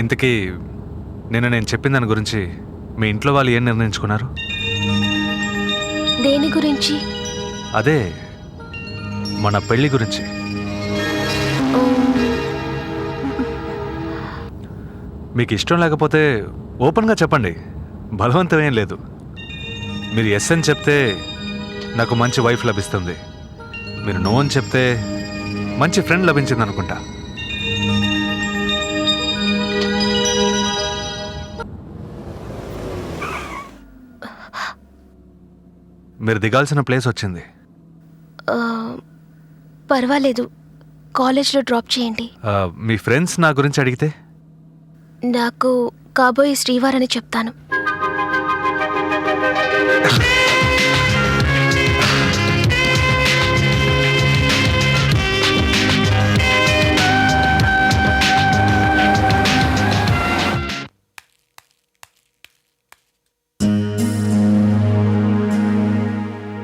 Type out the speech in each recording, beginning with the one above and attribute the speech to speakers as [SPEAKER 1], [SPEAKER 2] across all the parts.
[SPEAKER 1] ఇంతకీ నేను చెప్పిన దాని గురించి మీ ఇంట్లో వాళ్ళు ఏం నిర్ణయించుకున్నారు?
[SPEAKER 2] దేని గురించి?
[SPEAKER 1] అదే మన పెళ్లి గురించి. మీకు ఇష్టం లేకపోతే ఓపెన్గా చెప్పండి, బలవంతమేం లేదు. మీరు ఎస్ అని చెప్తే నాకు మంచి వైఫ్ లభిస్తుంది, మీరు నో అని చెప్తే మంచి ఫ్రెండ్ లభించింది అనుకుంటా. మీరు దిగాల్సిన ప్లేస్ వచ్చింది.
[SPEAKER 2] పర్వాలేదు, కాలేజ్లో డ్రాప్ చేయండి.
[SPEAKER 1] మీ ఫ్రెండ్స్ నా గురించి అడిగితే?
[SPEAKER 2] నాకు కాబోయే శ్రీవారని చెప్తాను.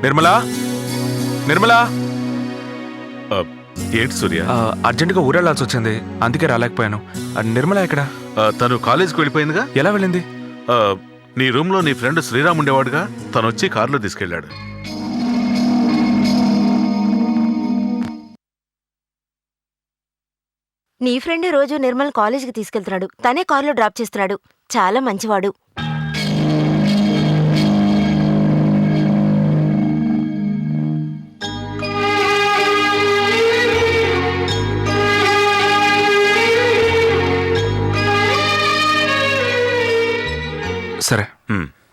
[SPEAKER 1] నిర్మలా, నిర్మలా.
[SPEAKER 3] ఏంటి సూర్య?
[SPEAKER 1] అర్జెంటుగా ఊరెళ్ళాల్సి వచ్చింది, అందుకే రాలేకపోయాను. నిర్మల ఎక్కడ?
[SPEAKER 3] తను కాలేజీకి వెళ్ళిపోయిందిగా.
[SPEAKER 1] ఎలా వెళ్ళింది?
[SPEAKER 3] నీ రూమ్ లో నీ ఫ్రెండ్ శ్రీరామ్ ఉండేవాడుగా, తను వచ్చి కారులో తీసుకెళ్ళాడు.
[SPEAKER 4] నీ ఫ్రెండ్ రోజు నిర్మల్ కాలేజీకి తీసుకెళ్తున్నాడు, తనే కారులో డ్రాప్ చేస్తున్నాడు. చాలా మంచివాడు.
[SPEAKER 1] సరే,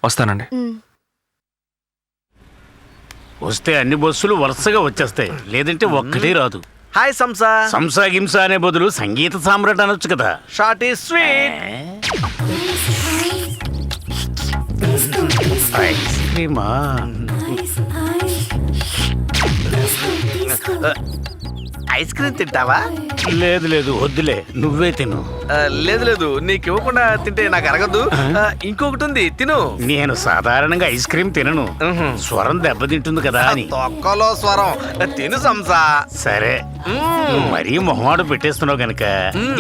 [SPEAKER 1] వస్తానండి.
[SPEAKER 5] వస్తే అన్ని బస్సులు వరుసగా వచ్చేస్తాయి, లేదంటే ఒక్కటే రాదు.
[SPEAKER 6] Hi Sansa.
[SPEAKER 5] సంసా గిమ్సా అనే బదులు సంగీత సామ్రాట్ అనొచ్చు కదా.
[SPEAKER 6] Short is sweet.
[SPEAKER 5] ఐస్ క్రీమా?
[SPEAKER 6] ఐస్ క్రీమ్ తింటావా?
[SPEAKER 5] లేదు లేదు, వద్దులే, నువ్వే తిను.
[SPEAKER 6] లేదు లేదు, నీకు ఇవ్వకుండా తింటే నాకు అరగదు. ఇంకొకటి ఉంది, తిను.
[SPEAKER 5] నేను సాధారణంగా ఐస్ క్రీమ్ తినను, స్వరం దెబ్బతింటుంది కదా అని.
[SPEAKER 6] తొక్కలో స్వరం. తిను సంసా.
[SPEAKER 5] సరే, నువ్వు మరీ మొహమాడు పెట్టేస్తున్నావు గనక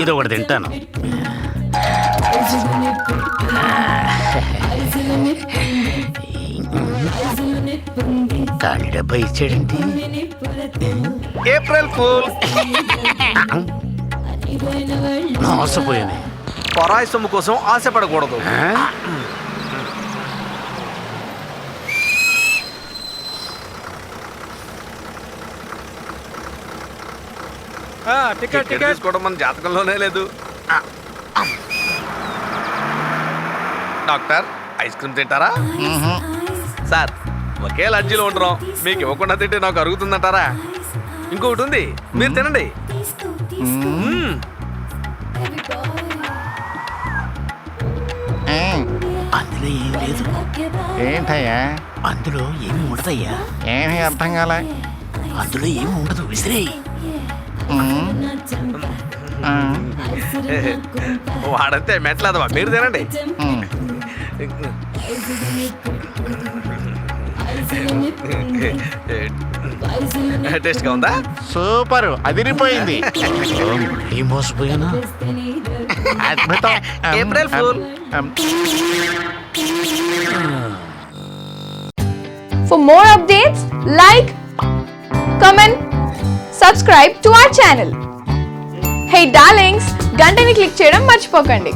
[SPEAKER 5] ఇది ఒకటి తింటాను. ఖాళీ డబ్బా ఇచ్చాడండి.
[SPEAKER 6] April fool.
[SPEAKER 5] మోసపోయాను.
[SPEAKER 6] పరాయి సొమ్ము కోసం ఆశపడకూడదు. టికెట్ తీసుకోవడం మన జాతకంలోనే లేదు. డాక్టర్, ఐస్ క్రీమ్ తింటారా? సార్, ఒకే లడ్జీలో ఉండడం, మీకు ఇవ్వకుండా తింటే నాకు అరుగుతుందంటారా? ఇంకొకటి ఉంది, మీరు తినండి.
[SPEAKER 5] అందులో ఏం లేదు.
[SPEAKER 7] ఏంటయ్యా?
[SPEAKER 5] అందులో ఏమి ఉండదయ్యా.
[SPEAKER 7] ఏమీ అర్థం కాలే.
[SPEAKER 5] అందులో ఏమి ఉండదు, విసిరే.
[SPEAKER 6] వాడంతే మెట్లేదవా, మీరు తినండి. టేస్ట్గా ఉందా?
[SPEAKER 7] సూపర్, అదిరిపోయింది.
[SPEAKER 5] ఏం మోసపోయానా?
[SPEAKER 7] అద్భుతం.
[SPEAKER 6] April fool.
[SPEAKER 8] For more updates, like, comment, subscribe to our channel. Hey darlings, గంటని click చేయడం మర్చిపోకండి.